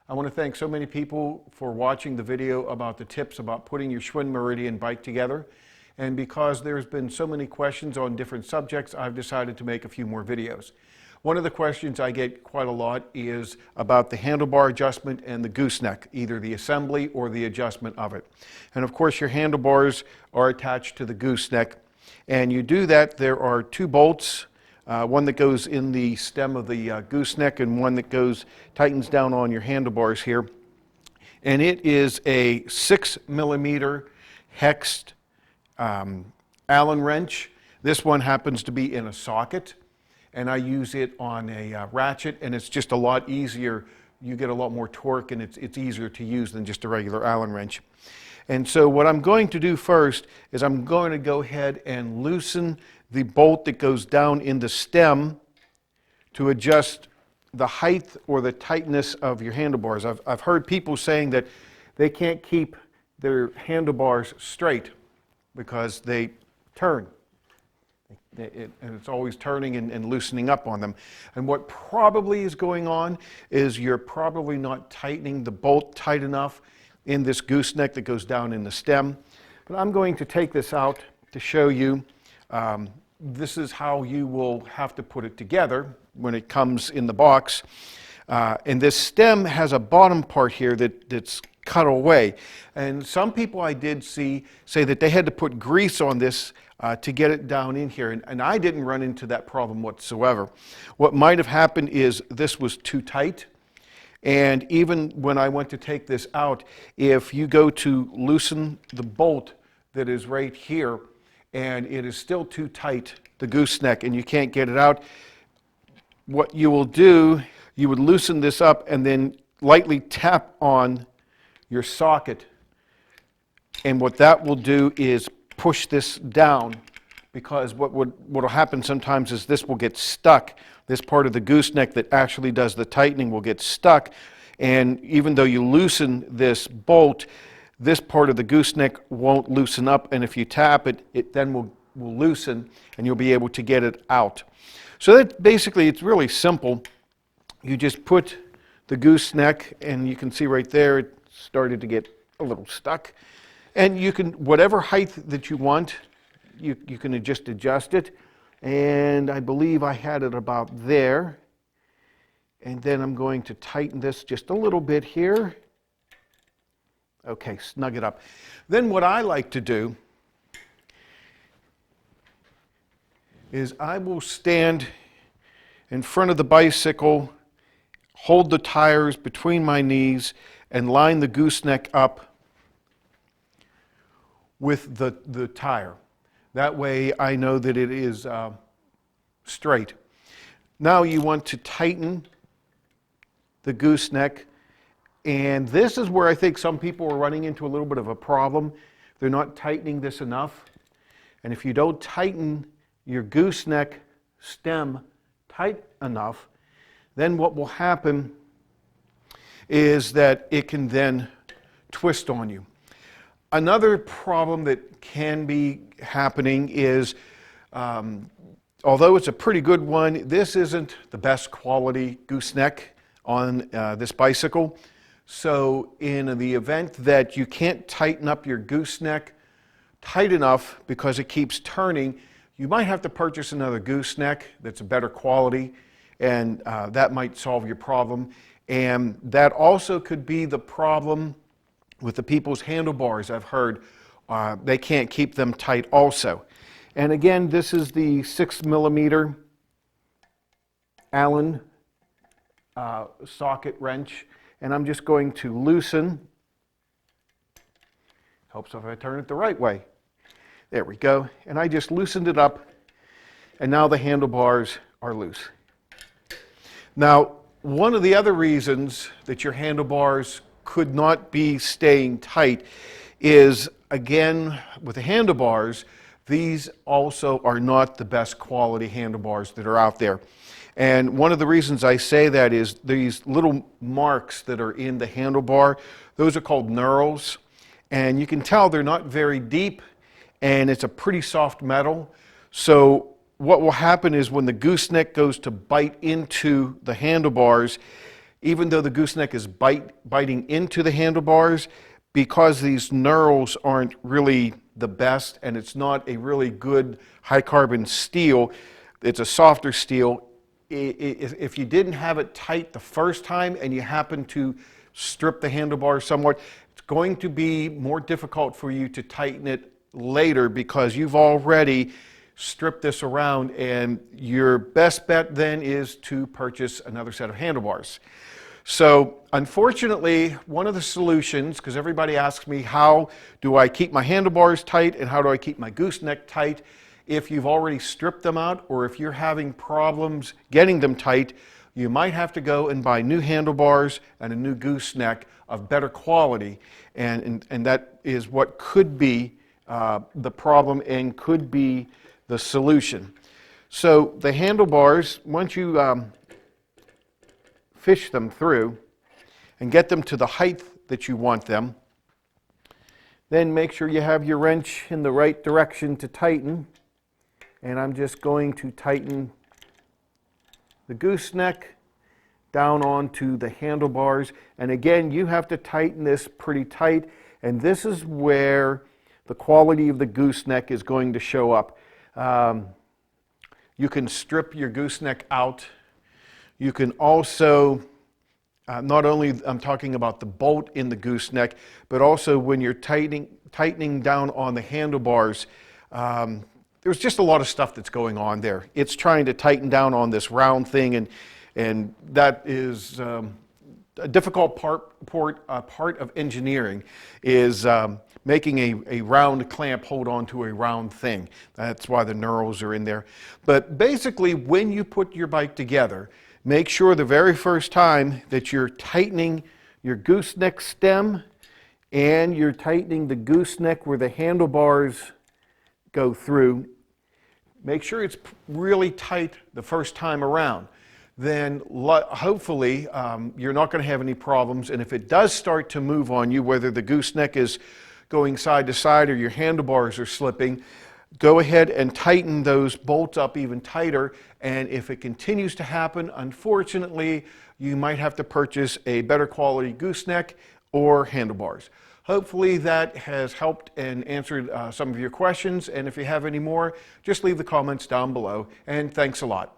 I want to thank so many people for watching the video about the tips about putting your Schwinn Meridian bike together. And because there's been so many questions on different subjects, I've decided to make a few more videos. One of the questions I get quite a lot is about the handlebar adjustment and the gooseneck, either the assembly or the adjustment of it. And of course your handlebars are attached to the gooseneck. And you do that, there are two bolts, one that goes in the stem of the gooseneck and one that tightens down on your handlebars here. And it is a 6mm hexed Allen wrench. This one happens to be in a socket, and I use it on a ratchet, and it's just a lot easier. You get a lot more torque, and it's easier to use than just a regular Allen wrench. And so what I'm going to do first is I'm going to go ahead and loosen the bolt that goes down in the stem to adjust the height or the tightness of your handlebars. I've heard people saying that they can't keep their handlebars straight because they turn. And it's always turning and loosening up on them. And what probably is going on is you're probably not tightening the bolt tight enough in this gooseneck that goes down in the stem. But I'm going to take this out to show you. This is how you will have to put it together when it comes in the box. And this stem has a bottom part here that's cut away. And some people I did see say that they had to put grease on this to get it down in here. And I didn't run into that problem whatsoever. What might have happened is this was too tight. And even when I went to take this out, if you go to loosen the bolt that is right here, and it is still too tight, the gooseneck, and you can't get it out, what you will do, you would loosen this up and then lightly tap on your socket. And what that will do is push this down, because what will happen sometimes is this will get stuck. This part of the gooseneck that actually does the tightening will get stuck, and even though you loosen this bolt, this part of the gooseneck won't loosen up, and if you tap it, it then will loosen and you'll be able to get it out. So that basically, it's really simple. You just put the gooseneck, and you can see right there it started to get a little stuck, and you can, whatever height that you want, you can just adjust it. And I believe I had it about there. And then I'm going to tighten this just a little bit here. Okay, snug it up. Then what I like to do is I will stand in front of the bicycle, hold the tires between my knees, and line the gooseneck up with the tire. That way I know that it is straight. Now you want to tighten the gooseneck, and this is where I think some people are running into a little bit of a problem. They're not tightening this enough. And if you don't tighten your gooseneck stem tight enough, then what will happen is that it can then twist on you. Another problem that can be happening is, although it's a pretty good one, this isn't the best quality gooseneck on this bicycle. So in the event that you can't tighten up your gooseneck tight enough because it keeps turning, you might have to purchase another gooseneck that's a better quality, and that might solve your problem. And that also could be the problem with the people's handlebars. I've heard they can't keep them tight also. And again, this is the 6mm Allen socket wrench, and I'm just going to loosen. Helps if I turn it the right way. There we go. And I just loosened it up, and now the handlebars are loose. Now, one of the other reasons that your handlebars could not be staying tight is, again, with the handlebars, these also are not the best quality handlebars that are out there. And one of the reasons I say that is these little marks that are in the handlebar, those are called knurls. And you can tell they're not very deep, and it's a pretty soft metal. So what will happen is when the gooseneck goes to bite into the handlebars, even though the gooseneck is biting into the handlebars, because these knurls aren't really the best and it's not a really good high carbon steel, it's a softer steel. If you didn't have it tight the first time and you happen to strip the handlebars somewhat, it's going to be more difficult for you to tighten it later because you've already stripped this around, and your best bet then is to purchase another set of handlebars. So unfortunately, one of the solutions, because everybody asks me how do I keep my handlebars tight and how do I keep my gooseneck tight, if you've already stripped them out or if you're having problems getting them tight, you might have to go and buy new handlebars and a new gooseneck of better quality, and that is what could be the problem and could be the solution. So the handlebars, once you fish them through and get them to the height that you want them, then make sure you have your wrench in the right direction to tighten. And I'm just going to tighten the gooseneck down onto the handlebars. And again, you have to tighten this pretty tight, and this is where the quality of the gooseneck is going to show up. You can strip your gooseneck out. You can also, not only I'm talking about the bolt in the gooseneck, but also when you're tightening down on the handlebars, there's just a lot of stuff that's going on there. It's trying to tighten down on this round thing, and that is a difficult part of engineering, is making a round clamp hold on to a round thing. That's why the knurls are in there. But basically, when you put your bike together, make sure the very first time that you're tightening your gooseneck stem and you're tightening the gooseneck where the handlebars go through, make sure it's really tight the first time around. Then hopefully you're not going to have any problems, and if it does start to move on you, whether the gooseneck is going side to side or your handlebars are slipping, go ahead and tighten those bolts up even tighter, and if it continues to happen, unfortunately, you might have to purchase a better quality gooseneck or handlebars. Hopefully that has helped and answered some of your questions, and if you have any more, just leave the comments down below, and thanks a lot.